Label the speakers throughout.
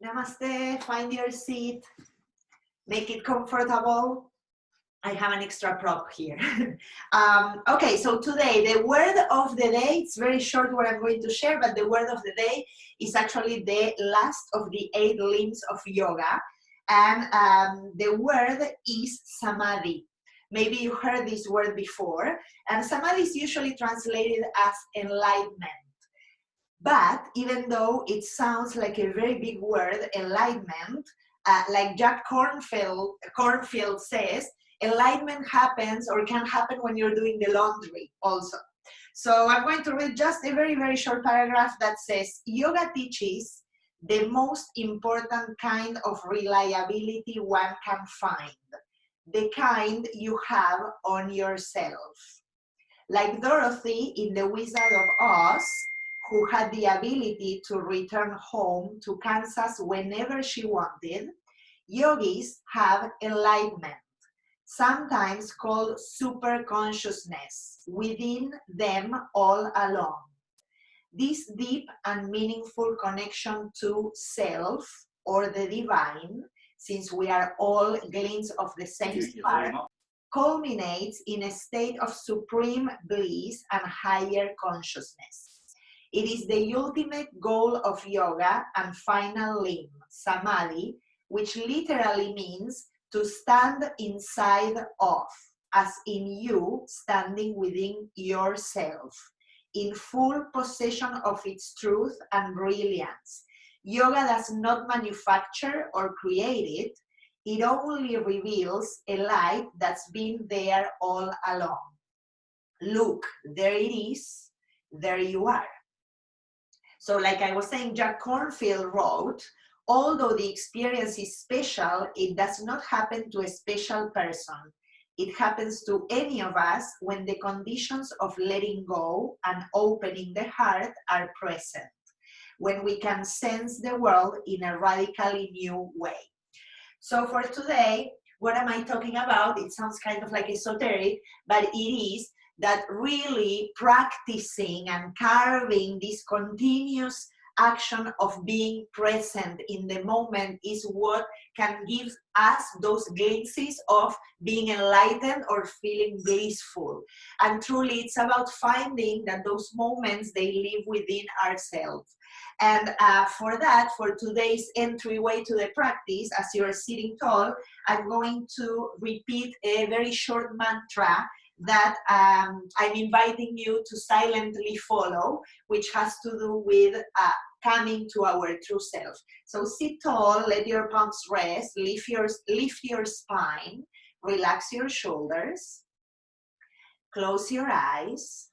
Speaker 1: Namaste, find your seat, make it comfortable. I have an extra prop here. Okay, so today the word of the day, it's very short what I'm going to share, but the word of the day is actually the last of the 8 limbs of yoga. And the word is samadhi. Maybe you heard this word before. And samadhi is usually translated as enlightenment. But even though it sounds like a very big word, enlightenment, like Jack Cornfield says, enlightenment happens or can happen when you're doing the laundry also. So I'm going to read just a very, very short paragraph that says, yoga teaches the most important kind of reliability one can find, the kind you have on yourself. Like Dorothy in The Wizard of Oz, who had the ability to return home to Kansas whenever she wanted, yogis have enlightenment, sometimes called super consciousness, within them all along. This deep and meaningful connection to self or the divine, since we are all glints of the same spark, culminates in a state of supreme bliss and higher consciousness. It is the ultimate goal of yoga and final limb, samadhi, which literally means to stand inside of, as in you standing within yourself, in full possession of its truth and brilliance. Yoga does not manufacture or create it. It only reveals a light that's been there all along. Look, there it is, there you are. So like I was saying, Jack Cornfield wrote, although the experience is special, it does not happen to a special person. It happens to any of us when the conditions of letting go and opening the heart are present, when we can sense the world in a radically new way. So for today, what am I talking about? It sounds kind of like esoteric, but it is that really practicing and carving this continuous action of being present in the moment is what can give us those glimpses of being enlightened or feeling blissful. And truly, it's about finding that those moments, they live within ourselves. And for that, for today's entryway to the practice, as you're sitting tall, I'm going to repeat a very short mantra that I'm inviting you to silently follow, which has to do with coming to our true self. So sit tall, let your palms rest, lift your spine, relax your shoulders, close your eyes,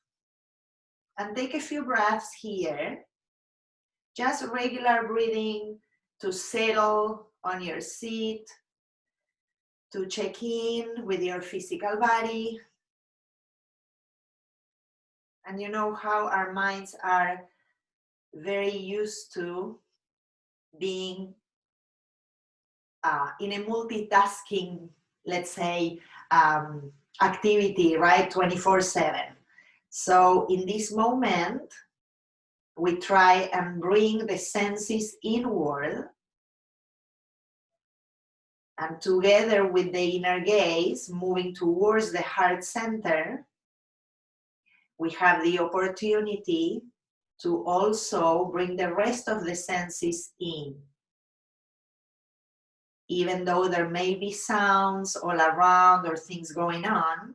Speaker 1: and take a few breaths here. Just regular breathing to settle on your seat, to check in with your physical body. And you know how our minds are very used to being in a multitasking, let's say, activity, right? 24/7. So in this moment, we try and bring the senses inward, and together with the inner gaze, moving towards the heart center, we have the opportunity to also bring the rest of the senses in. Even though there may be sounds all around or things going on,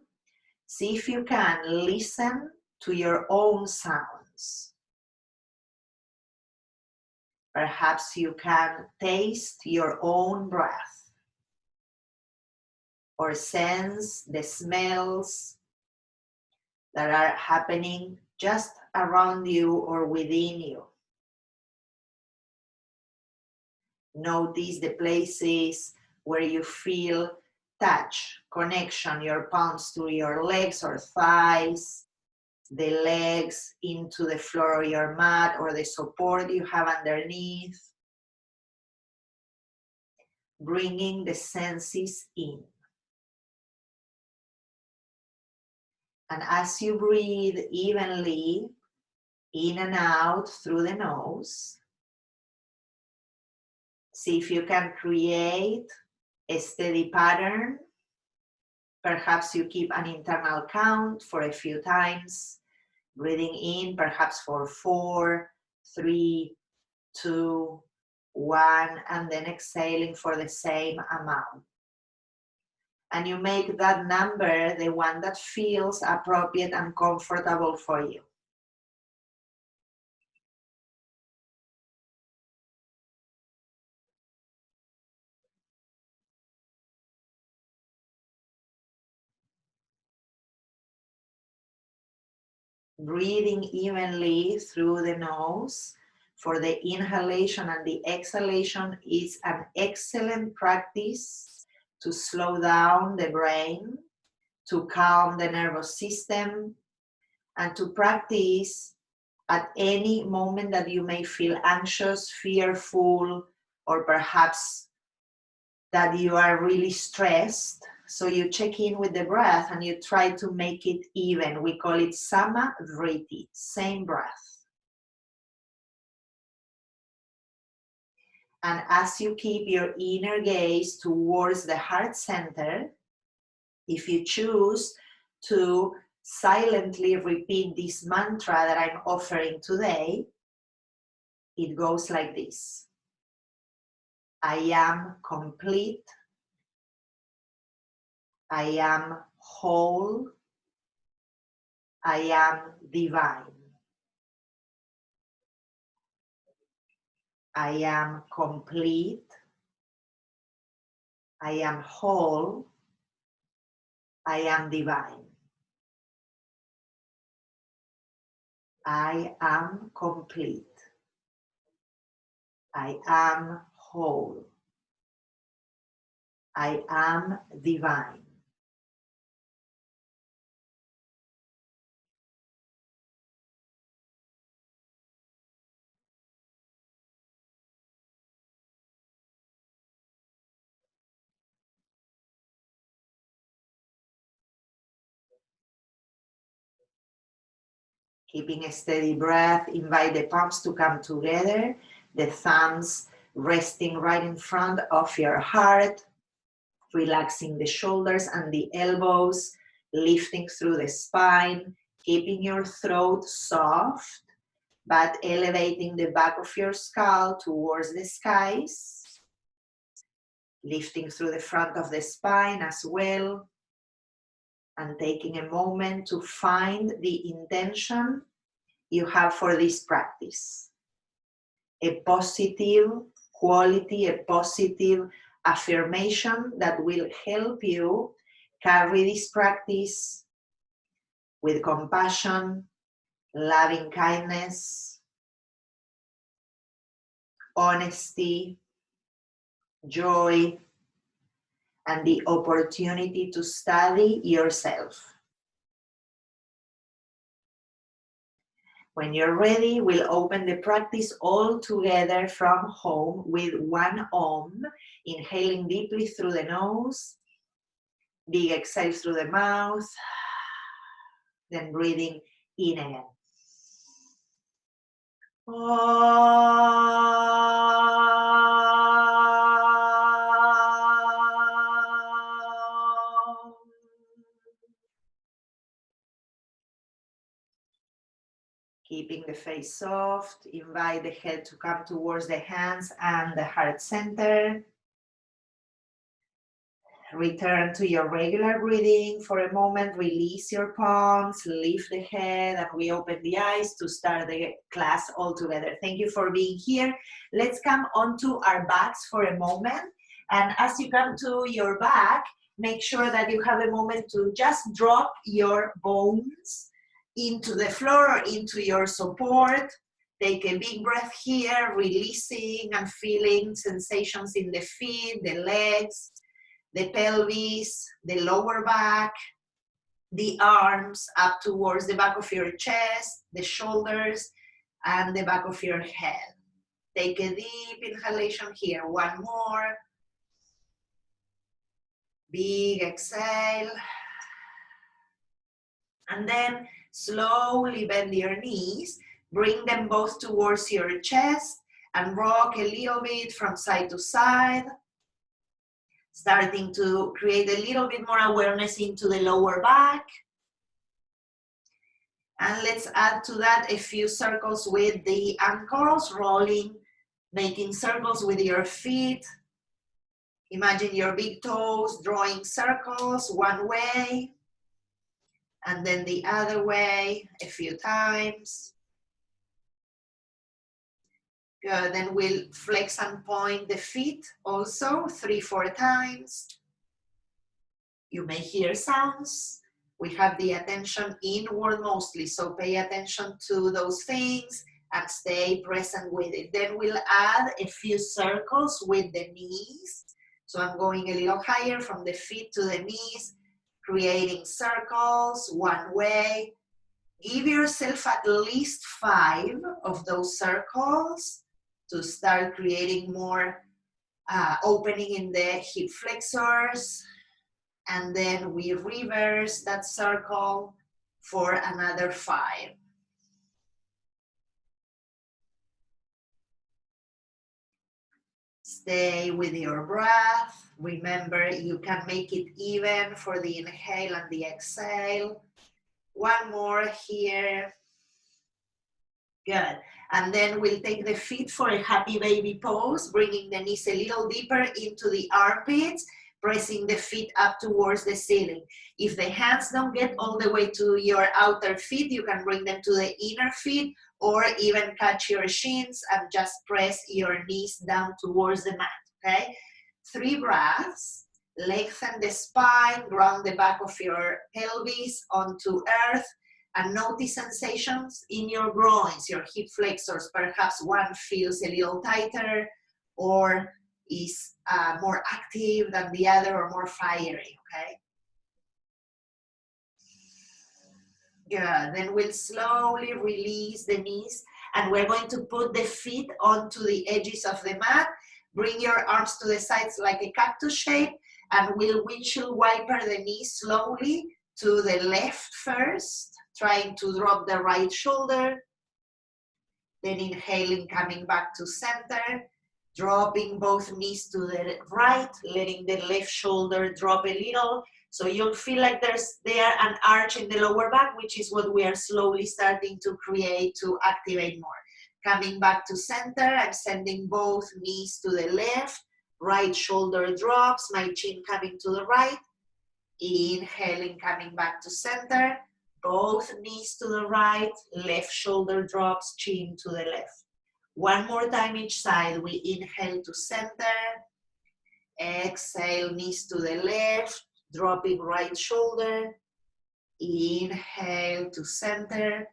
Speaker 1: see if you can listen to your own sounds. Perhaps you can taste your own breath or sense the smells that are happening just around you or within you. Notice the places where you feel touch, connection, your palms to your legs or thighs, the legs into the floor of your mat or the support you have underneath. Bringing the senses in. And as you breathe evenly in and out through the nose, See if you can create a steady pattern. Perhaps you keep an internal count for a few times, breathing in perhaps for 4, 3, 2, 1, and then exhaling for the same amount. And you make that number the one that feels appropriate and comfortable for you. Breathing evenly through the nose for the inhalation and the exhalation is an excellent practice to slow down the brain, to calm the nervous system, and to practice at any moment that you may feel anxious, fearful, or perhaps that you are really stressed. So you check in with the breath and you try to make it even. We call it sama vriti, same breath. And as you keep your inner gaze towards the heart center, if you choose to silently repeat this mantra that I'm offering today, it goes like this. I am complete. I am whole. I am divine. I am complete. I am whole. I am divine. I am complete. I am whole. I am divine. Keeping a steady breath, invite the palms to come together, the thumbs resting right in front of your heart, relaxing the shoulders and the elbows, lifting through the spine, keeping your throat soft, but elevating the back of your skull towards the skies, lifting through the front of the spine as well, and taking a moment to find the intention you have for this practice. A positive quality, a positive affirmation that will help you carry this practice with compassion, loving kindness, honesty, joy, and the opportunity to study yourself. When you're ready, we'll open the practice all together from home with one Om, inhaling deeply through the nose, big exhale through the mouth, then breathing in again. Keeping the face soft, invite the head to come towards the hands and the heart center. Return to your regular breathing for a moment, release your palms, lift the head, and we open the eyes to start the class all together. Thank you for being here. Let's come onto our backs for a moment. And as you come to your back, make sure that you have a moment to just drop your bones into the floor or into your support. Take a big breath here, releasing and feeling sensations in the feet, the legs, the pelvis, the lower back, the arms up towards the back of your chest, the shoulders, and the back of your head. Take a deep inhalation here. One more. Big exhale. And then slowly bend your knees. Bring them both towards your chest and rock a little bit from side to side, starting to create a little bit more awareness into the lower back. And let's add to that a few circles with the ankles, rolling, making circles with your feet. Imagine your big toes drawing circles one way and then the other way a few times. Good, then we'll flex and point the feet also 3-4 times. You may hear sounds. We have the attention inward mostly, so pay attention to those things and stay present with it. Then we'll add a few circles with the knees. So I'm going a little higher from the feet to the knees, creating circles one way. Give yourself at least 5 of those circles to start creating more opening in the hip flexors. And then we reverse that circle for another 5. Stay with your breath. Remember, you can make it even for the inhale and the exhale. One more here. Good. And then we'll take the feet for a happy baby pose, bringing the knees a little deeper into the armpits, pressing the feet up towards the ceiling. If the hands don't get all the way to your outer feet, you can bring them to the inner feet or even catch your shins and just press your knees down towards the mat, okay? 3 breaths. Lengthen the spine, ground the back of your pelvis onto earth, and notice sensations in your groins, your hip flexors. Perhaps one feels a little tighter or is more active than the other or more fiery, okay? Good, then we'll slowly release the knees and we're going to put the feet onto the edges of the mat. Bring your arms to the sides like a cactus shape and we'll windshield wiper the knees slowly to the left first, trying to drop the right shoulder. Then inhaling, coming back to center. Dropping both knees to the right, letting the left shoulder drop a little. So you'll feel like there's an arch in the lower back, which is what we are slowly starting to create to activate more. Coming back to center, I'm sending both knees to the left, right shoulder drops, my chin coming to the right. Inhaling, coming back to center, both knees to the right, left shoulder drops, chin to the left. One more time each side. We inhale to center, exhale, knees to the left, dropping right shoulder, inhale to center,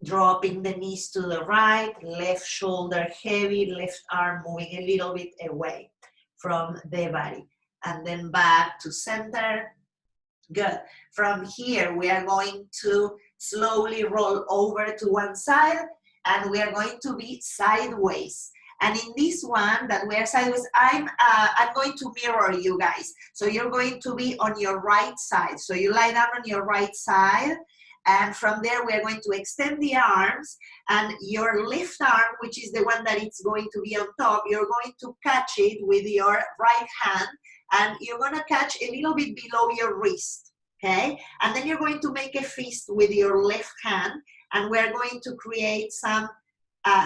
Speaker 1: dropping the knees to the right, left shoulder heavy, left arm moving a little bit away from the body. And then back to center. Good. From here, we are going to slowly roll over to one side and we are going to be sideways. And in this one that we are sideways, I'm going to mirror you guys. So you're going to be on your right side. So you lie down on your right side. And from there, we are going to extend the arms and your left arm, which is the one that it's going to be on top, you're going to catch it with your right hand and you're going to catch a little bit below your wrist, okay? And then you're going to make a fist with your left hand and we're going to create some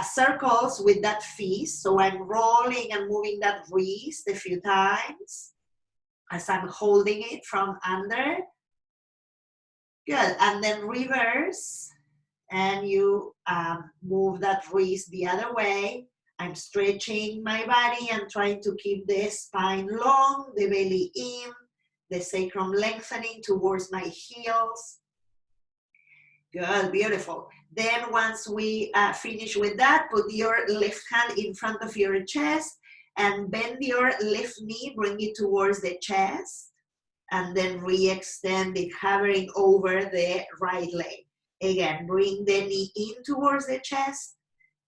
Speaker 1: circles with that fist. So I'm rolling and moving that wrist a few times as I'm holding it from under. Good, and then reverse, and you move that wrist the other way. I'm stretching my body and trying to keep the spine long, the belly in, the sacrum lengthening towards my heels. Good, beautiful. Then once we finish with that, put your left hand in front of your chest and bend your left knee, bring it towards the chest. And then re-extend it, hovering over the right leg. Again, bring the knee in towards the chest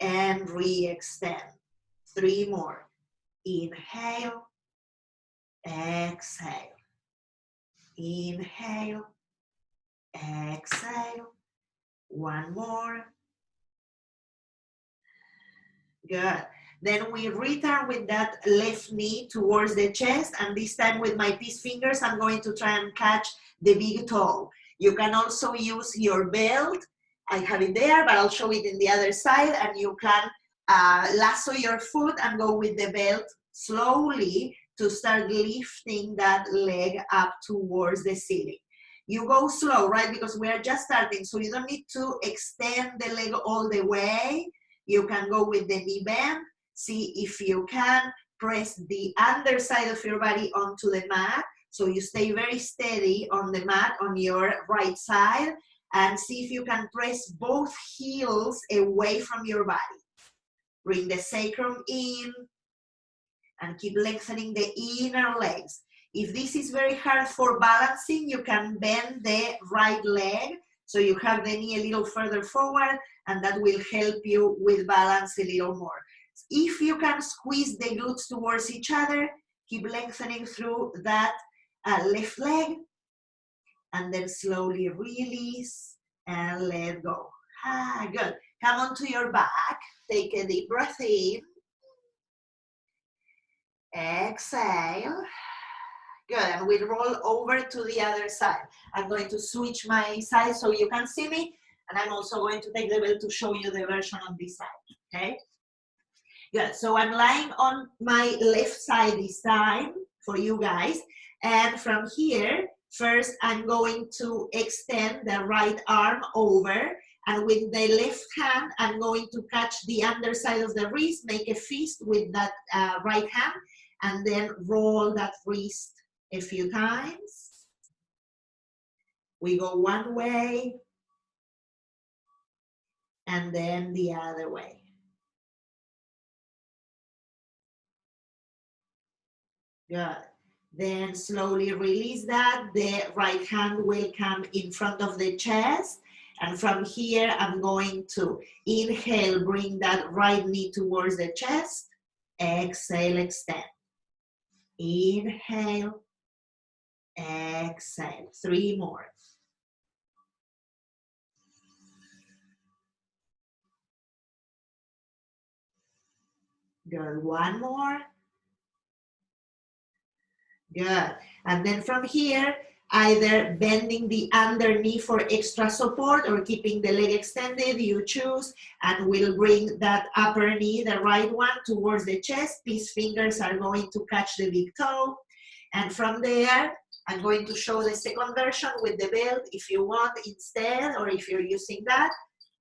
Speaker 1: and re-extend. 3 more. Inhale, exhale. Inhale, exhale. 1 more. Good. Then we return with that left knee towards the chest, and this time with my peace fingers, I'm going to try and catch the big toe. You can also use your belt. I have it there, but I'll show it in the other side, and you can lasso your foot and go with the belt slowly to start lifting that leg up towards the ceiling. You go slow, right? Because we are just starting, so you don't need to extend the leg all the way. You can go with the knee bend. See if you can press the underside of your body onto the mat. So you stay very steady on the mat on your right side, and see if you can press both heels away from your body. Bring the sacrum in and keep lengthening the inner legs. If this is very hard for balancing, you can bend the right leg so you have the knee a little further forward, and that will help you with balance a little more. If you can squeeze the glutes towards each other, keep lengthening through that left leg, and then slowly release and let go. Good. Come onto your back. Take a deep breath in. Exhale. Good, and we roll over to the other side. I'm going to switch my side so you can see me, and I'm also going to take the belt to show you the version on this side, okay? Good, so I'm lying on my left side this time for you guys, and from here, first I'm going to extend the right arm over, and with the left hand, I'm going to catch the underside of the wrist, make a fist with that right hand, and then roll that wrist a few times. We go one way, and then the other way. Good. Then slowly release that. The right hand will come in front of the chest. And from here, I'm going to inhale, bring that right knee towards the chest. Exhale, extend. Inhale, exhale. 3 more. Good. 1 more. Good. And then from here, either bending the under knee for extra support or keeping the leg extended, you choose, and we'll bring that upper knee, the right one, towards the chest. These fingers are going to catch the big toe. And from there, I'm going to show the second version with the belt if you want instead, or if you're using that,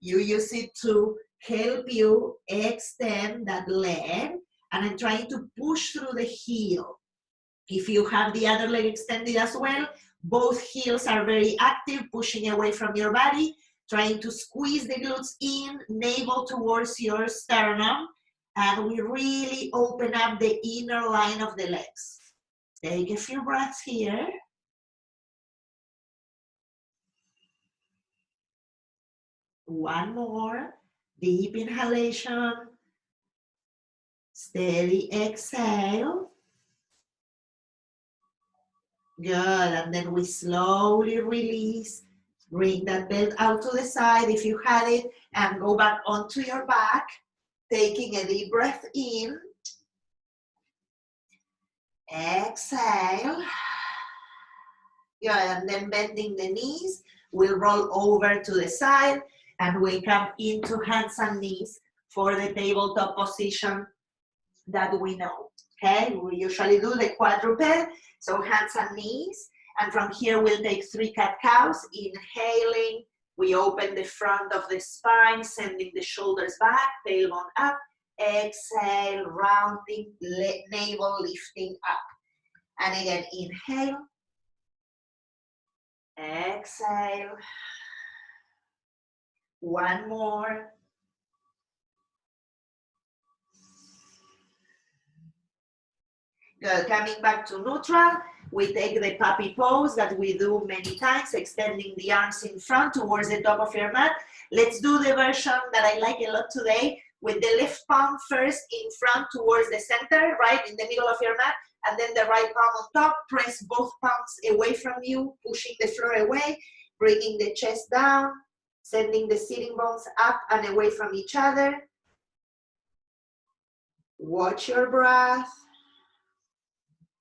Speaker 1: you use it to help you extend that leg. And I'm trying to push through the heel. If you have the other leg extended as well, both heels are very active, pushing away from your body, trying to squeeze the glutes in, navel towards your sternum, and we really open up the inner line of the legs. Take a few breaths here. One more, deep inhalation, steady exhale. Good, and then we slowly release, bring that belt out to the side if you had it, and go back onto your back, taking a deep breath in. Exhale. Good, and then bending the knees, we'll roll over to the side, and we'll come into hands and knees for the tabletop position that we know. Okay, we usually do the quadruped, so hands and knees, and from here we'll take 3 cat-cows. Inhaling, we open the front of the spine, sending the shoulders back, tailbone up. Exhale, rounding, navel lifting up. And again, inhale, exhale. 1 more. Good. Coming back to neutral, we take the puppy pose that we do many times, extending the arms in front towards the top of your mat. Let's do the version that I like a lot today, with the left palm first in front towards the center, right in the middle of your mat, and then the right palm on top. Press both palms away from you, pushing the floor away, bringing the chest down, sending the sitting bones up and away from each other. Watch your breath,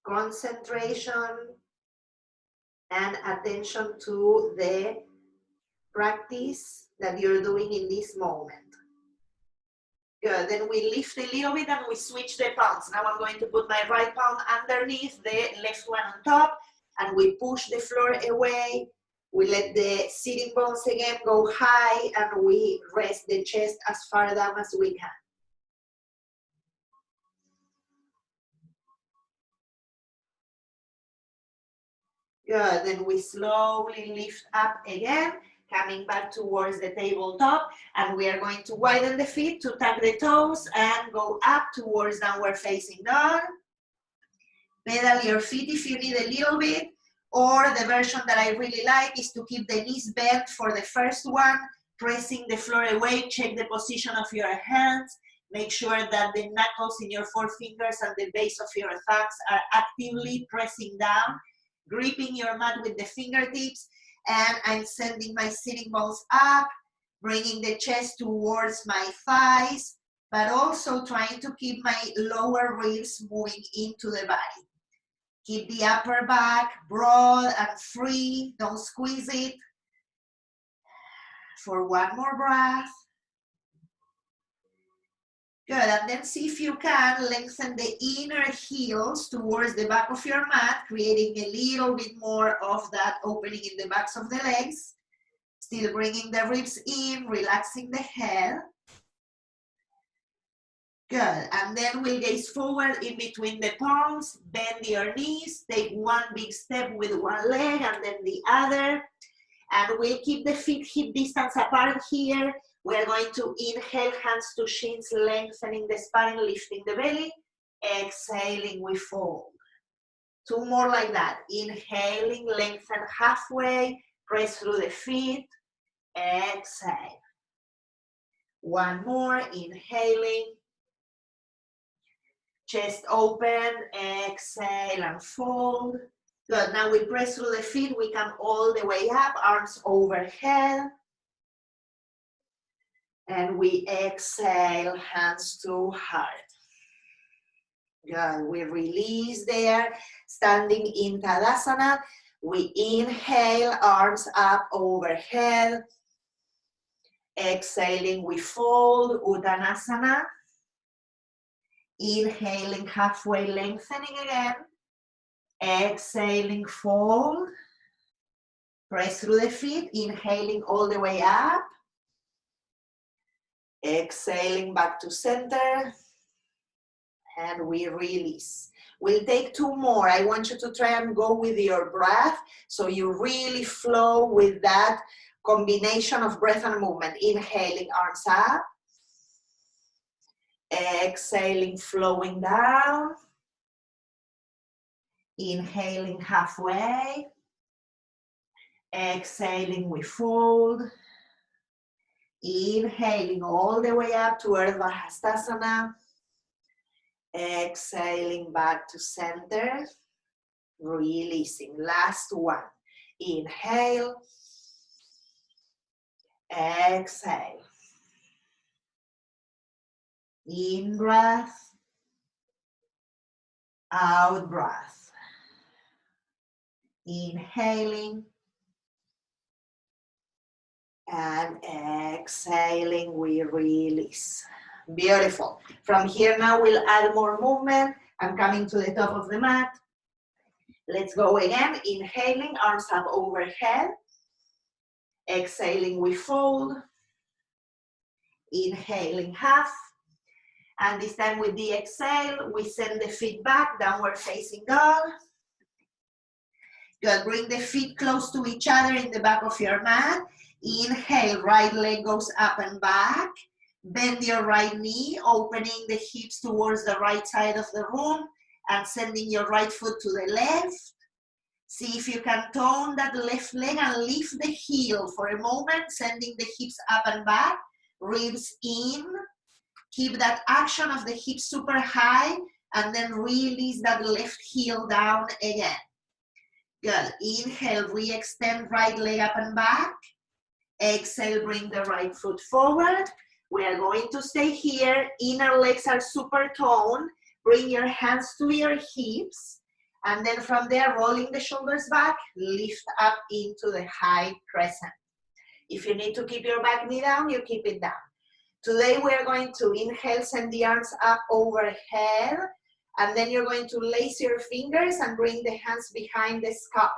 Speaker 1: concentration, and attention to the practice that you're doing in this moment. Good, then we lift a little bit and we switch the palms. Now I'm going to put my right palm underneath, the left one on top, and we push the floor away. We let the sitting bones again go high, and we rest the chest as far down as we can. Good, then we slowly lift up again, coming back towards the tabletop, and we are going to widen the feet to tuck the toes and go up towards downward facing dog. Pedal your feet if you need a little bit, or the version that I really like is to keep the knees bent for the first one, pressing the floor away, check the position of your hands, make sure that the knuckles in your forefingers and the base of your thumbs are actively pressing down, gripping your mat with the fingertips, and I'm sending my sitting bones up, bringing the chest towards my thighs, but also trying to keep my lower ribs moving into the body. Keep the upper back broad and free, don't squeeze it. For one more breath. Good, and then see if you can lengthen the inner heels towards the back of your mat, creating a little bit more of that opening in the backs of the legs. Still bringing the ribs in, relaxing the head. Good, and then we'll gaze forward in between the palms, bend your knees, take one big step with one leg and then the other. And we'll keep the feet hip distance apart here. We're going to inhale, hands to shins, lengthening the spine, lifting the belly. Exhaling, we fold. Two more like that. Inhaling, lengthen halfway, press through the feet. Exhale. One more, inhaling. Chest open, exhale and fold. Good, now we press through the feet, we come all the way up, arms overhead. And we exhale, hands to heart. Good, we release there, standing in Tadasana. We inhale, arms up overhead. Exhaling, we fold, Uttanasana. Inhaling, halfway lengthening again. Exhaling, fold. Press through the feet, inhaling all the way up. Exhaling back to center. And we release. We'll take two more. I want you to try and go with your breath so you really flow with that combination of breath and movement. Inhaling, arms up. Exhaling, flowing down. Inhaling halfway. Exhaling, we fold. Inhaling all the way up to Urdhva Hastasana. Exhaling back to center. Releasing. Last one. Inhale. Exhale. In breath. Out breath. Inhaling. And exhaling, we release. Beautiful. From here now, we'll add more movement. I'm coming to the top of the mat. Let's go again. Inhaling, arms up overhead. Exhaling, we fold. Inhaling, half. And this time with the exhale, we send the feet back, downward facing dog. Good. Bring the feet close to each other in the back of your mat. Inhale, right leg goes up and back. Bend your right knee, opening the hips towards the right side of the room and sending your right foot to the left. See if you can tone that left leg and lift the heel for a moment, sending the hips up and back, ribs in. Keep that action of the hips super high and then release that left heel down again. Good. Inhale, re-extend right leg up and back. Exhale, bring the right foot forward. We are going to stay here. Inner legs are super toned. Bring your hands to your hips. And then from there, rolling the shoulders back, lift up into the high crescent. If you need to keep your back knee down, you keep it down. Today we are going to inhale, send the arms up overhead, and then you're going to lace your fingers and bring the hands behind the skull,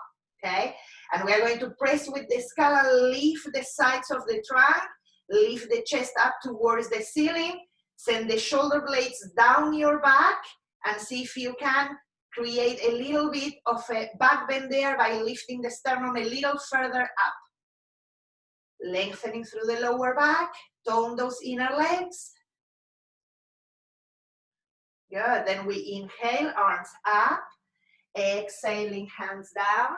Speaker 1: okay? And we are going to press with the skull and lift the sides of the trunk, lift the chest up towards the ceiling, send the shoulder blades down your back, and see if you can create a little bit of a back bend there by lifting the sternum a little further up. Lengthening through the lower back, tone those inner legs. Good, then we inhale, arms up, exhaling, hands down.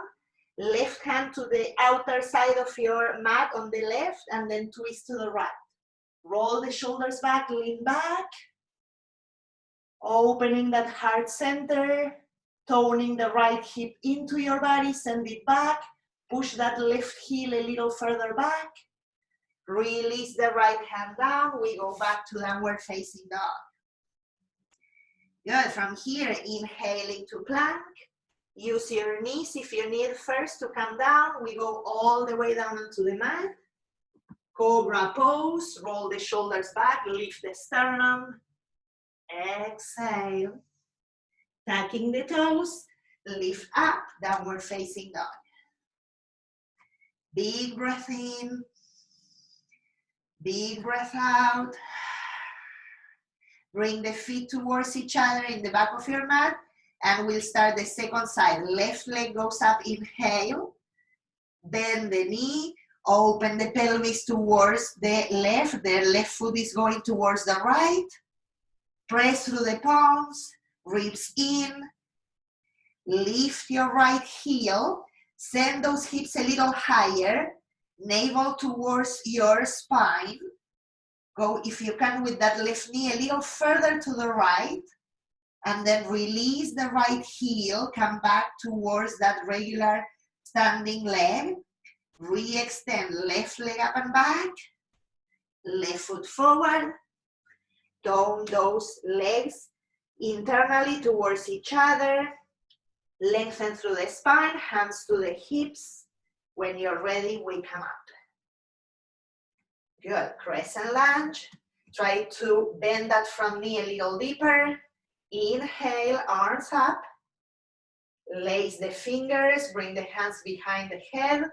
Speaker 1: Left hand to the outer side of your mat on the left, and then twist to the right. Roll the shoulders back, lean back. Opening that heart center, toning the right hip into your body, send it back. Push that left heel a little further back. Release the right hand down. We go back to downward facing dog. Good. From here, inhaling to plank. Use your knees if you need first to come down. We go all the way down onto the mat. Cobra pose. Roll the shoulders back. Lift the sternum. Exhale. Tucking the toes. Lift up. Downward facing dog. Big breath in. Big breath out. Bring the feet towards each other in the back of your mat, and we'll start the second side. Left leg goes up, inhale. Bend the knee, open the pelvis towards the left foot is going towards the right. Press through the palms, ribs in. Lift your right heel, send those hips a little higher. Navel towards your spine. Go, if you can, with that left knee a little further to the right. And then release the right heel. Come back towards that regular standing leg. Re-extend left leg up and back. Left foot forward. Tone those legs internally towards each other. Lengthen through the spine. Hands to the hips. When you're ready, we come up. Good, crescent lunge. Try to bend that front knee a little deeper. Inhale, arms up. Lace the fingers, bring the hands behind the head.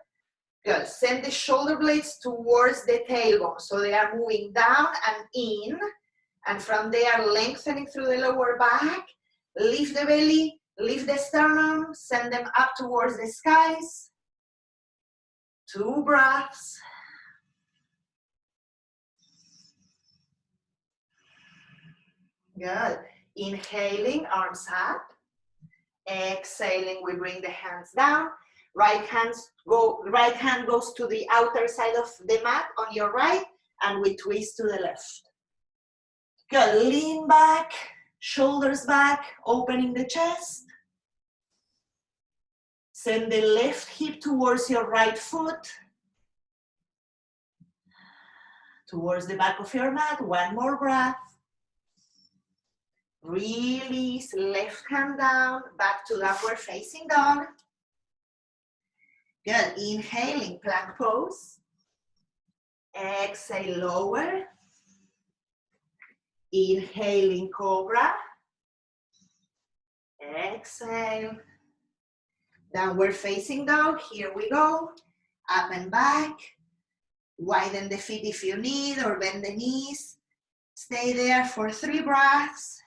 Speaker 1: Good, send the shoulder blades towards the tailbone. So they are moving down and in. And from there, lengthening through the lower back. Lift the belly, lift the sternum, send them up towards the skies. 2 breaths. Good. Inhaling, arms up. Exhaling, we bring the hands down. Right hand goes to the outer side of the mat on your right, and we twist to the left. Good. Lean back, shoulders back, opening the chest. Send the left hip towards your right foot. Towards the back of your mat. 1 more breath. Release, left hand down, back to downward facing dog. Good. Inhaling, plank pose. Exhale, lower. Inhaling, cobra. Exhale. Downward facing dog, here we go. Up and back. Widen the feet if you need, or bend the knees. Stay there for 3 breaths.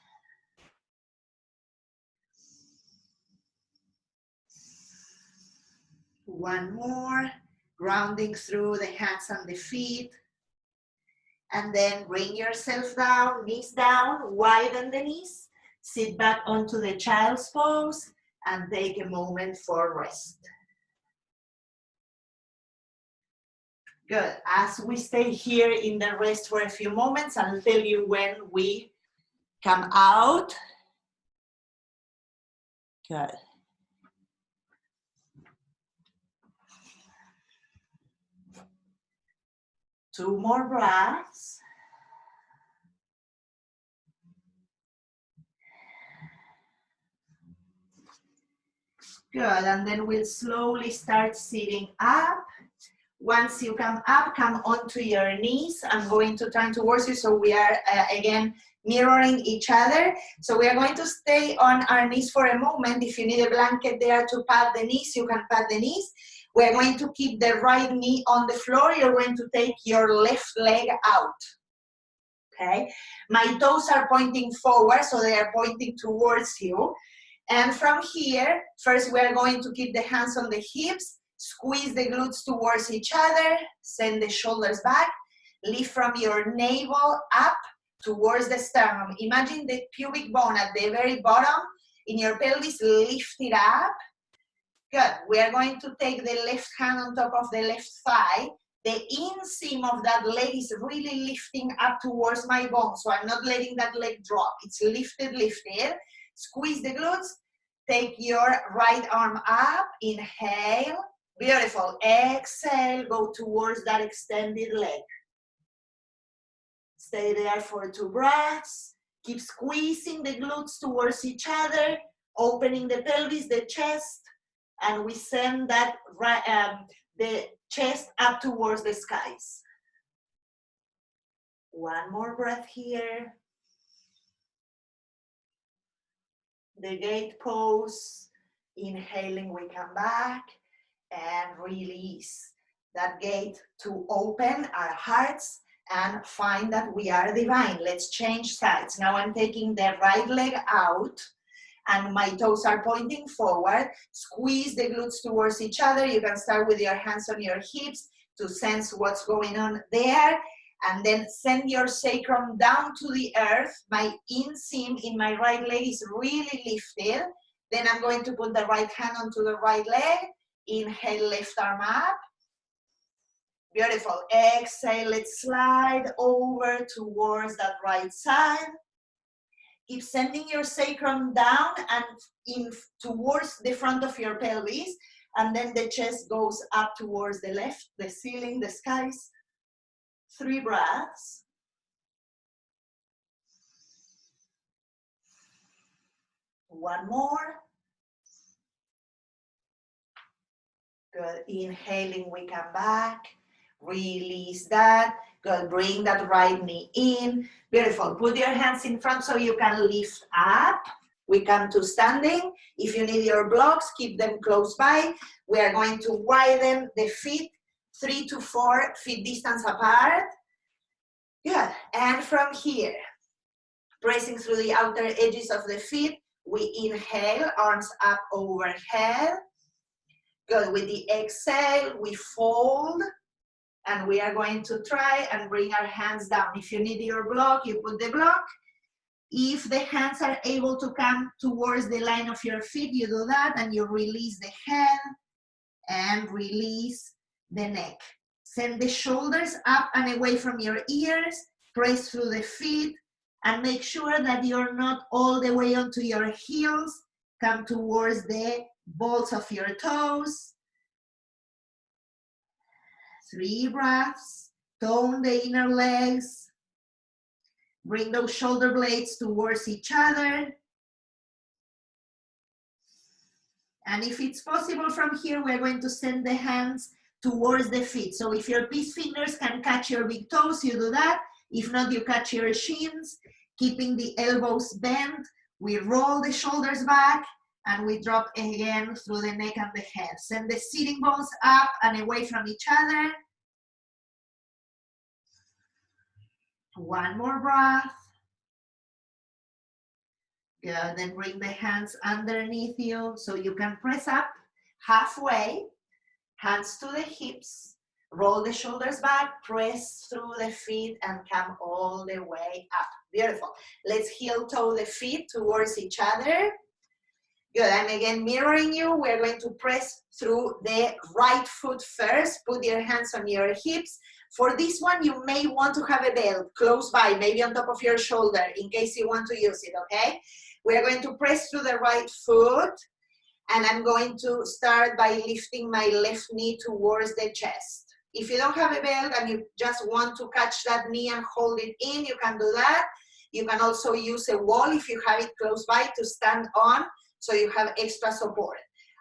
Speaker 1: One more. Grounding through the hands and the feet. And then bring yourself down, knees down, widen the knees. Sit back onto the child's pose and take a moment for rest. Good. As we stay here in the rest for a few moments, I'll tell you when we come out. Good. Two more breaths. Good, and then we'll slowly start sitting up. Once you come up, come onto your knees. I'm going to turn towards you so we are, again, mirroring each other. So we are going to stay on our knees for a moment. If you need a blanket there to pad the knees, you can pad the knees. We're going to keep the right knee on the floor. You're going to take your left leg out. Okay? My toes are pointing forward, so they are pointing towards you. And from here, first we are going to keep the hands on the hips, squeeze the glutes towards each other, send the shoulders back, lift from your navel up towards the sternum. Imagine the pubic bone at the very bottom in your pelvis, lift it up. Good. We are going to take the left hand on top of the left thigh. The inseam of that leg is really lifting up towards my bone, so I'm not letting that leg drop. It's lifted, lifted. Squeeze the glutes, take your right arm up, inhale, beautiful, exhale, go towards that extended leg. Stay there for 2 breaths, keep squeezing the glutes towards each other, opening the pelvis, the chest, and we send that the chest up towards the skies. One more breath here. The gate pose, inhaling, we come back and release that gate to open our hearts and find that we are divine. Let's change sides. Now I'm taking the right leg out and my toes are pointing forward. Squeeze the glutes towards each other. You can start with your hands on your hips to sense what's going on there. And then send your sacrum down to the earth. My inseam in my right leg is really lifted. Then I'm going to put the right hand onto the right leg. Inhale, left arm up. Beautiful. Exhale, let's slide over towards that right side. Keep sending your sacrum down and in towards the front of your pelvis. And then the chest goes up towards the left, the ceiling, the skies. 3 breaths. One more. Good. Inhaling, we come back. Release that. Good. Bring that right knee in. Beautiful. Put your hands in front so you can lift up. We come to standing. If you need your blocks, keep them close by. We are going to widen the feet 3 to 4 feet distance apart. Good. And from here, pressing through the outer edges of the feet, we inhale, arms up overhead. Good. With the exhale, we fold. And we are going to try and bring our hands down. If you need your block, you put the block. If the hands are able to come towards the line of your feet, you do that and you release the head and release the neck. Send the shoulders up and away from your ears, press through the feet, and make sure that you're not all the way onto your heels. Come towards the balls of your toes. 3 breaths. Tone the inner legs. Bring those shoulder blades towards each other. And if it's possible from here, we're going to send the hands towards the feet. So if your peace fingers can catch your big toes, you do that. If not, you catch your shins, keeping the elbows bent. We roll the shoulders back and we drop again through the neck and the head. Send the sitting bones up and away from each other. One more breath. Good, then bring the hands underneath you so you can press up halfway, hands to the hips, roll the shoulders back, press through the feet and come all the way up. Beautiful. Let's heel toe the feet towards each other. Good, and again mirroring you, we're going to press through the right foot first. Put your hands on your hips. For this one, you may want to have a belt close by, maybe on top of your shoulder, in case you want to use it, okay? We're going to press through the right foot, and I'm going to start by lifting my left knee towards the chest. If you don't have a belt and you just want to catch that knee and hold it in, you can do that. You can also use a wall if you have it close by to stand on, so you have extra support.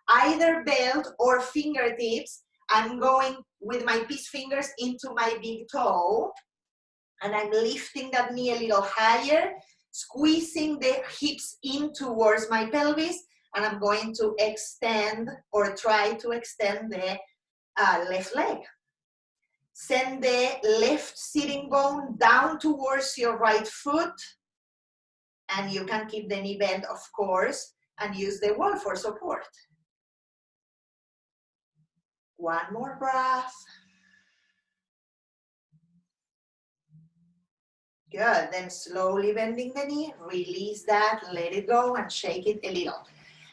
Speaker 1: either belt or fingertips. I'm going with my peace fingers into my big toe, and I'm lifting that knee a little higher, squeezing the hips in towards my pelvis, and I'm going to extend or try to extend the left leg. Send the left sitting bone down towards your right foot, and you can keep the knee bent, of course, and use the wall for support. One more breath. Good, then slowly bending the knee, release that, let it go and shake it a little.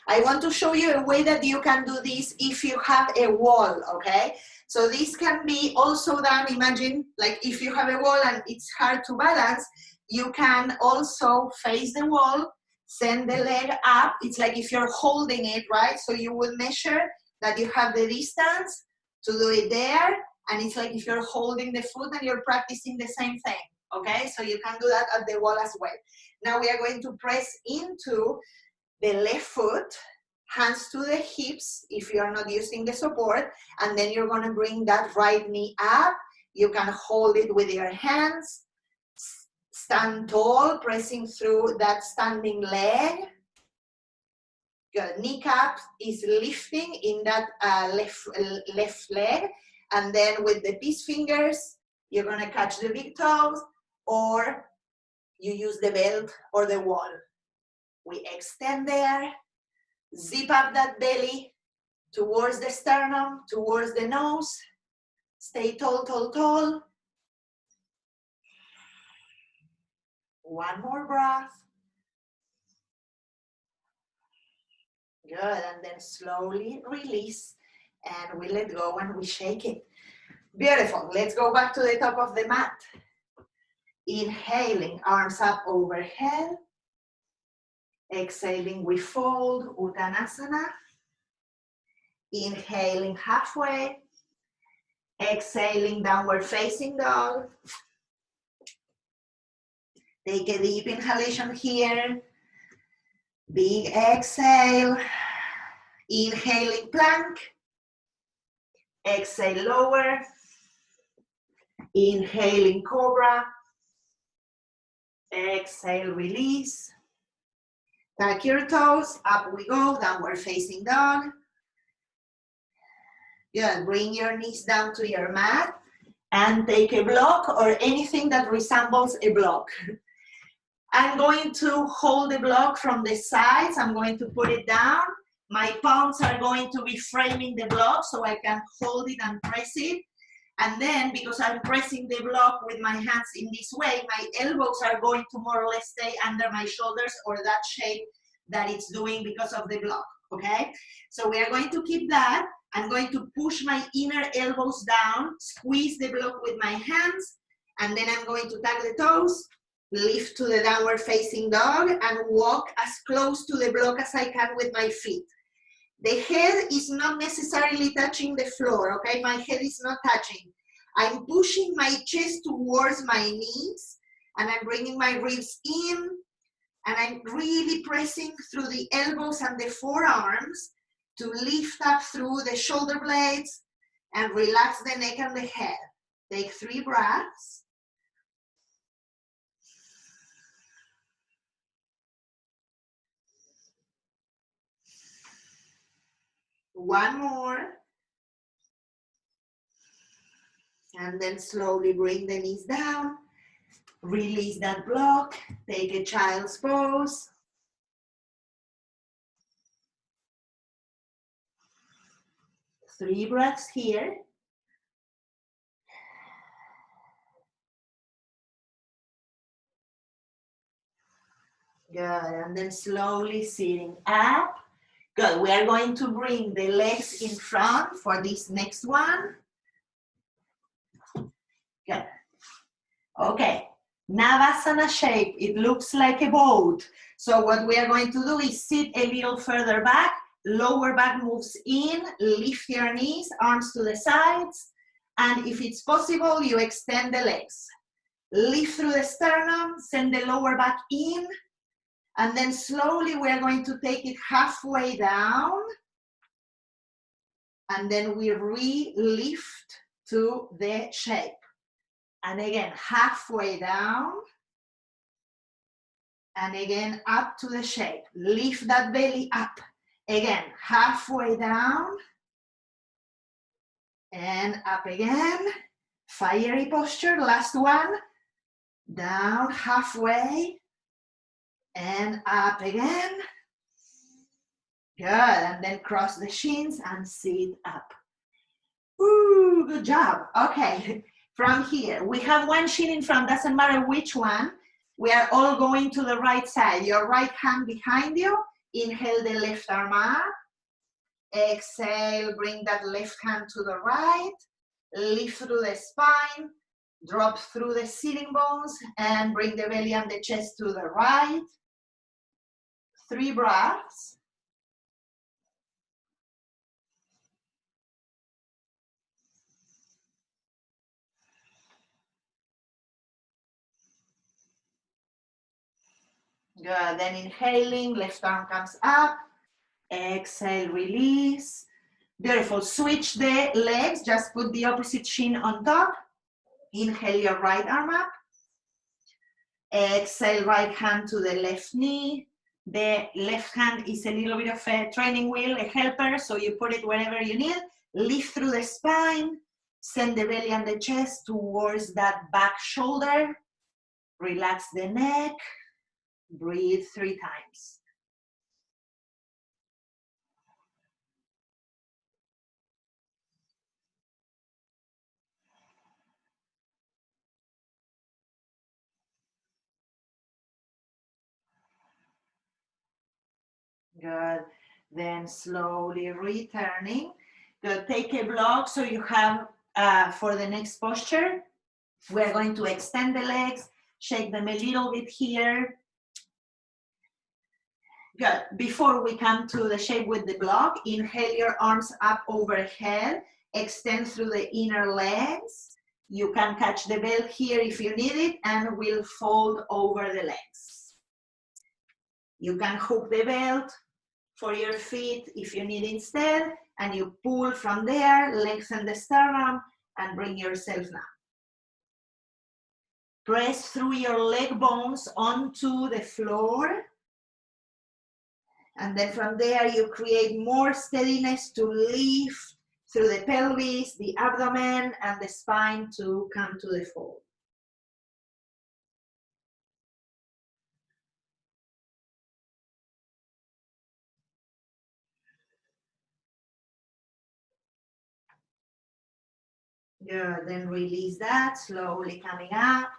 Speaker 1: I want to show you a way that you can do this if you have a wall, okay? So this can be also done, imagine, like if you have a wall and it's hard to balance, you can also face the wall, send the leg up. It's like if you're holding it, right? So you will measure that you have the distance to do it there, and it's like if you're holding the foot and you're practicing the same thing. Okay, so you can do that at the wall as well. Now we are going to press into the left foot, hands to the hips if you are not using the support, and then you're going to bring that right knee up. You can hold it with your hands, stand tall, pressing through that standing leg. Good, kneecap is lifting in that left leg, and then with the peace fingers, you're going to catch the big toes, or you use the belt or the wall. We extend there, zip up that belly towards the sternum, towards the nose. Stay tall, tall, tall. One more breath. Good, and then slowly release, and we let go and we shake it. Beautiful, let's go back to the top of the mat. Inhaling, arms up overhead. Exhaling, we fold, Uttanasana. Inhaling halfway. Exhaling, downward facing dog. Take a deep inhalation here. Big exhale. Inhaling, plank. Exhale, lower. Inhaling, cobra. Exhale, release. Tuck your toes, up we go, downward facing dog. Good, bring your knees down to your mat and take a block or anything that resembles a block. I'm going to hold the block from the sides, I'm going to put it down. My palms are going to be framing the block so I can hold it and press it. And then, because I'm pressing the block with my hands in this way, my elbows are going to more or less stay under my shoulders or that shape that it's doing because of the block, okay? So we are going to keep that. I'm going to push my inner elbows down, squeeze the block with my hands, and then I'm going to tuck the toes, lift to the downward facing dog, and walk as close to the block as I can with my feet. The head is not necessarily touching the floor, okay? My head is not touching. I'm pushing my chest towards my knees, and I'm bringing my ribs in, and I'm really pressing through the elbows and the forearms to lift up through the shoulder blades and relax the neck and the head. Take 3 breaths. One more. And then slowly bring the knees down. Release that block. Take a child's pose. Three breaths here. Good, and then slowly sitting up. Good, we are going to bring the legs in front for this next one. Good. Okay, Navasana shape, it looks like a boat. So what we are going to do is sit a little further back, lower back moves in, lift your knees, arms to the sides, and if it's possible, you extend the legs. Lift through the sternum, send the lower back in, and then slowly we are going to take it halfway down, and then we re-lift to the shape. And again, halfway down, and again, up to the shape. Lift that belly up. Again, halfway down, and up again. Fiery posture, last one. Down, halfway, and up again. Good, and then cross the shins and sit up. Ooh, good job. Okay, from here, we have one shin in front, doesn't matter which one. We are all going to the right side. Your right hand behind you. Inhale the left arm up. Exhale, bring that left hand to the right. Lift through the spine. Drop through the sitting bones and bring the belly and the chest to the right. 3 breaths. Good, then inhaling, left arm comes up. Exhale, release. Beautiful, switch the legs, just put the opposite shin on top. Inhale your right arm up. Exhale, right hand to the left knee. The left hand is a little bit of a training wheel, a helper, so you put it wherever you need. Lift through the spine. Send the belly and the chest towards that back shoulder. Relax the neck. Breathe 3 times. Good. Then slowly returning. Good. Take a block so you have for the next posture. We're going to extend the legs, shake them a little bit here. Good. Before we come to the shape with the block, inhale your arms up overhead, extend through the inner legs. You can catch the belt here if you need it, and we'll fold over the legs. You can hook the belt for your feet if you need instead, and you pull from there, lengthen the sternum, and bring yourself down. Press through your leg bones onto the floor. And then from there, you create more steadiness to lift through the pelvis, the abdomen, and the spine to come to the fold. Good, then release that, slowly coming up.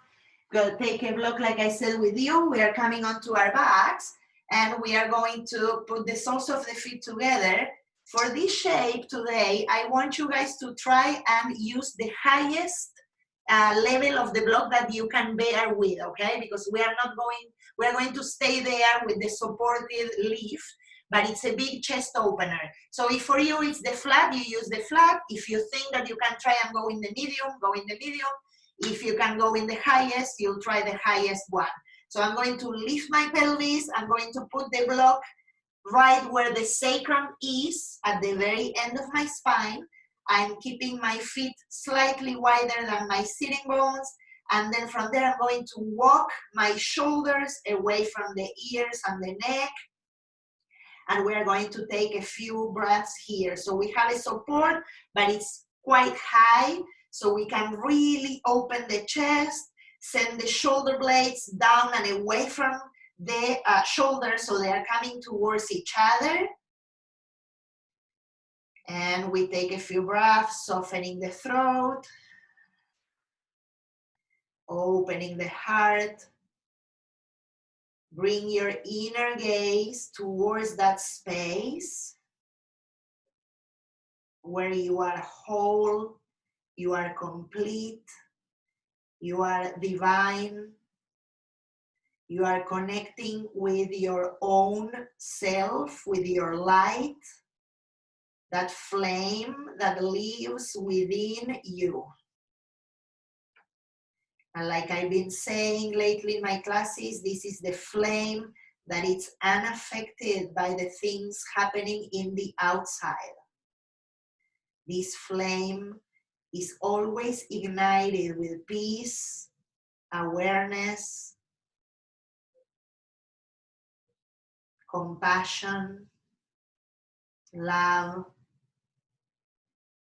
Speaker 1: Good, take a block like I said with you. We are coming onto our backs, and we are going to put the soles of the feet together. For this shape today, I want you guys to try and use the highest level of the block that you can bear with, okay? Because we are going to stay there with the supported lift, but it's a big chest opener. So if for you it's the flat, you use the flat. If you think that you can try and go in the medium, go in the medium. If you can go in the highest, you'll try the highest one. So I'm going to lift my pelvis. I'm going to put the block right where the sacrum is, at the very end of my spine. I'm keeping my feet slightly wider than my sitting bones. And then from there, I'm going to walk my shoulders away from the ears and the neck. And we're going to take a few breaths here. So we have a support, but it's quite high. So we can really open the chest, send the shoulder blades down and away from the shoulders so they are coming towards each other. And we take a few breaths, softening the throat, opening the heart. Bring your inner gaze towards that space where you are whole, you are complete, you are divine, you are connecting with your own self, with your light, that flame that lives within you. And like I've been saying lately in my classes, this is the flame that is unaffected by the things happening in the outside. This flame is always ignited with peace, awareness, compassion, love,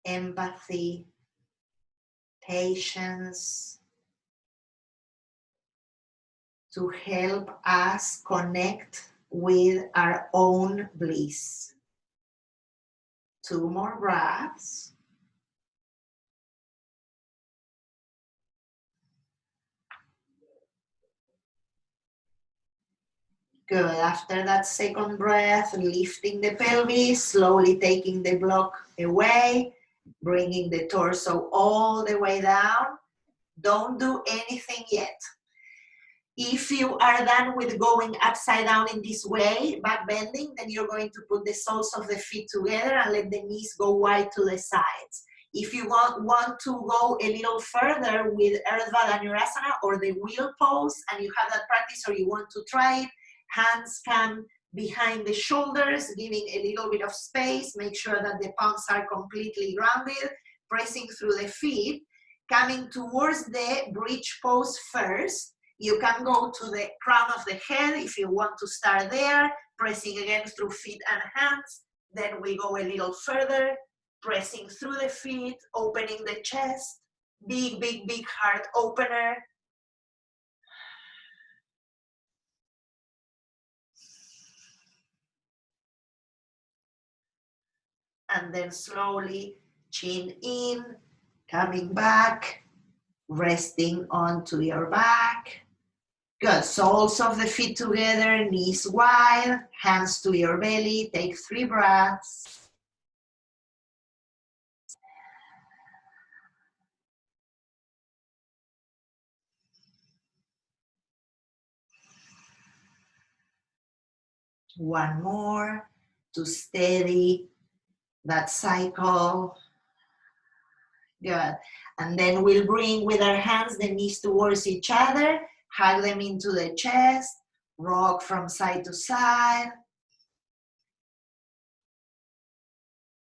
Speaker 1: empathy, patience, to help us connect with our own bliss. 2 more breaths. Good. After that second breath, lifting the pelvis, slowly taking the block away, bringing the torso all the way down. Don't do anything yet. If you are done with going upside down in this way, back bending, then you're going to put the soles of the feet together and let the knees go wide to the sides. If you want to go a little further with Urdhva Dhanurasana or the wheel pose, and you have that practice or you want to try it, hands come behind the shoulders, giving a little bit of space. Make sure that the palms are completely grounded, pressing through the feet, coming towards the bridge pose first. You can go to the crown of the head if you want to start there, pressing again through feet and hands. Then we go a little further, pressing through the feet, opening the chest, big, big, big heart opener. And then slowly chin in, coming back, resting onto your back. Good, soles of the feet together, knees wide, hands to your belly. Take 3 breaths. One more to steady that cycle. Good. And then we'll bring with our hands the knees towards each other, hug them into the chest, rock from side to side.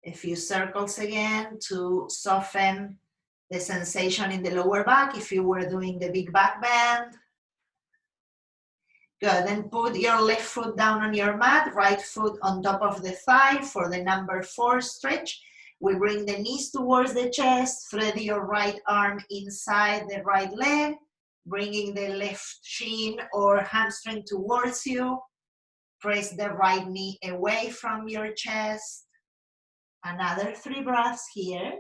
Speaker 1: A few circles again to soften the sensation in the lower back if you were doing the big back bend. Good, then put your left foot down on your mat, right foot on top of the thigh for the number 4 stretch. We bring the knees towards the chest, thread your right arm inside the right leg, bringing the left shin or hamstring towards you. Press the right knee away from your chest. Another 3 breaths here.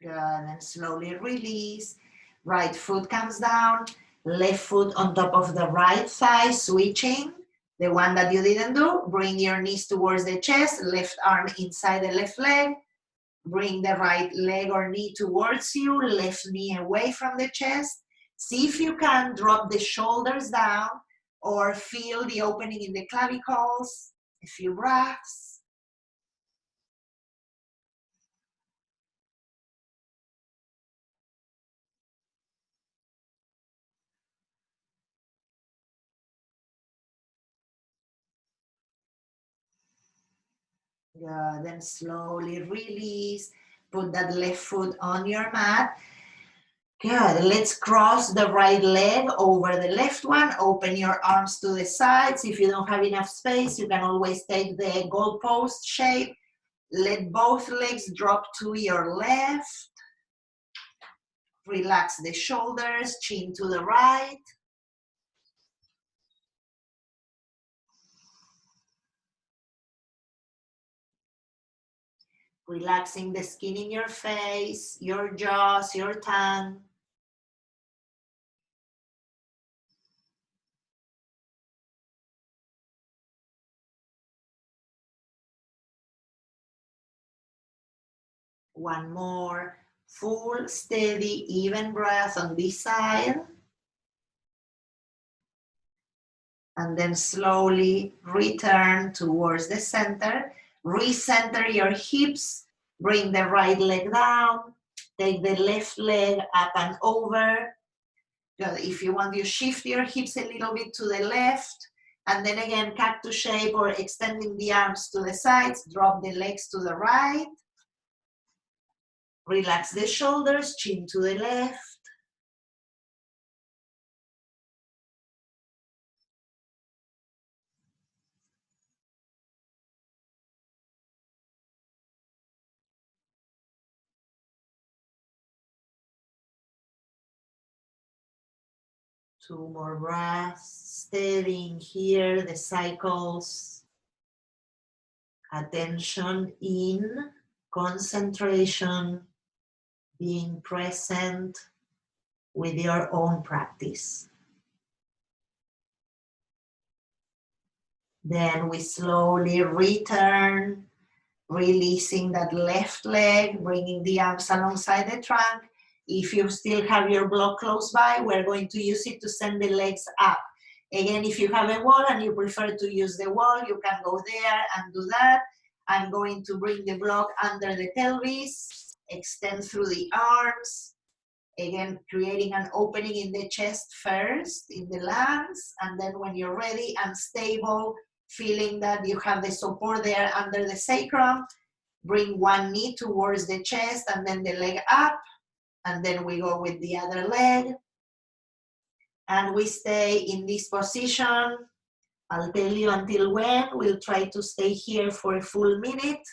Speaker 1: Good, and slowly release. Right foot comes down, left foot on top of the right thigh, switching. The one that you didn't do, bring your knees towards the chest, left arm inside the left leg. Bring the right leg or knee towards you, left knee away from the chest. See if you can drop the shoulders down or feel the opening in the clavicles. A few breaths. Good, then slowly release. Put that left foot on your mat. Good, let's cross the right leg over the left one. Open your arms to the sides. If you don't have enough space, you can always take the goalpost shape. Let both legs drop to your left. Relax the shoulders, chin to the right. Relaxing the skin in your face, your jaws, your tongue. One more full, steady, even breath on this side. And then slowly return towards the center. Recenter your hips, Bring the right leg down. Take the left leg up and over. If you want, you shift your hips a little bit to the left. And then again, cactus shape or extending the arms to the sides. Drop the legs to the right. Relax the shoulders, chin to the left. Two more breaths, steadying here the cycles. Attention in, concentration, being present with your own practice. Then we slowly return, releasing that left leg, bringing the arms alongside the trunk. If you still have your block close by, we're going to use it to send the legs up. Again, if you have a wall and you prefer to use the wall, you can go there and do that. I'm going to bring the block under the pelvis, extend through the arms. Again, creating an opening in the chest first, in the lungs, and then when you're ready and stable, feeling that you have the support there under the sacrum, bring one knee towards the chest and then the leg up, and then we go with the other leg. And we stay in this position. I'll tell you until when. We'll try to stay here for a full minute.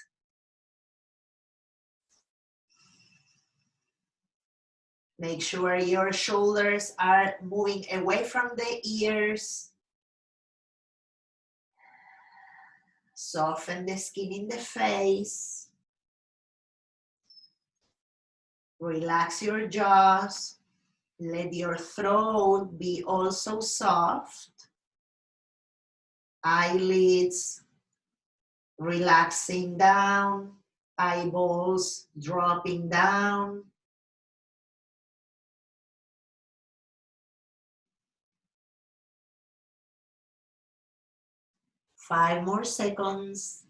Speaker 1: Make sure your shoulders are moving away from the ears. Soften the skin in the face. Relax your jaws. Let your throat be also soft. Eyelids relaxing down. Eyeballs dropping down. Five more seconds.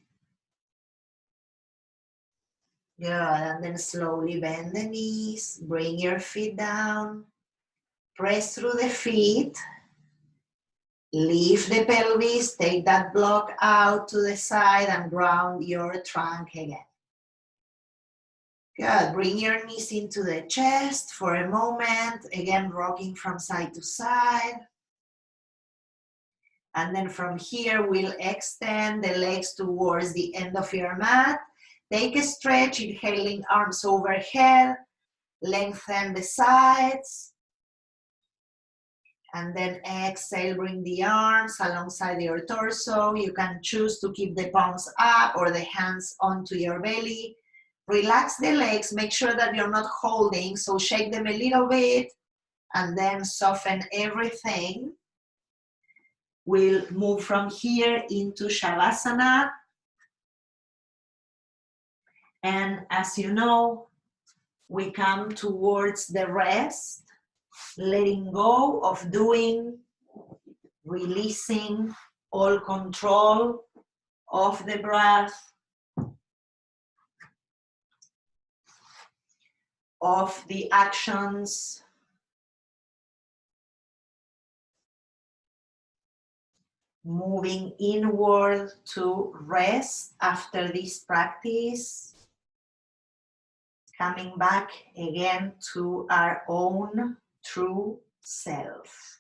Speaker 1: Good, and then slowly bend the knees, bring your feet down, press through the feet, lift the pelvis, take that block out to the side and ground your trunk again. Good, bring your knees into the chest for a moment, again rocking from side to side. And then from here, we'll extend the legs towards the end of your mat. Take a stretch, inhaling arms overhead, lengthen the sides. And then exhale, bring the arms alongside your torso. You can choose to keep the palms up or the hands onto your belly. Relax the legs, make sure that you're not holding, so shake them a little bit and then soften everything. We'll move from here into Shavasana. And as you know, we come towards the rest, letting go of doing, releasing all control of the breath, of the actions. Moving inward to rest after this practice. Coming back again to our own true self.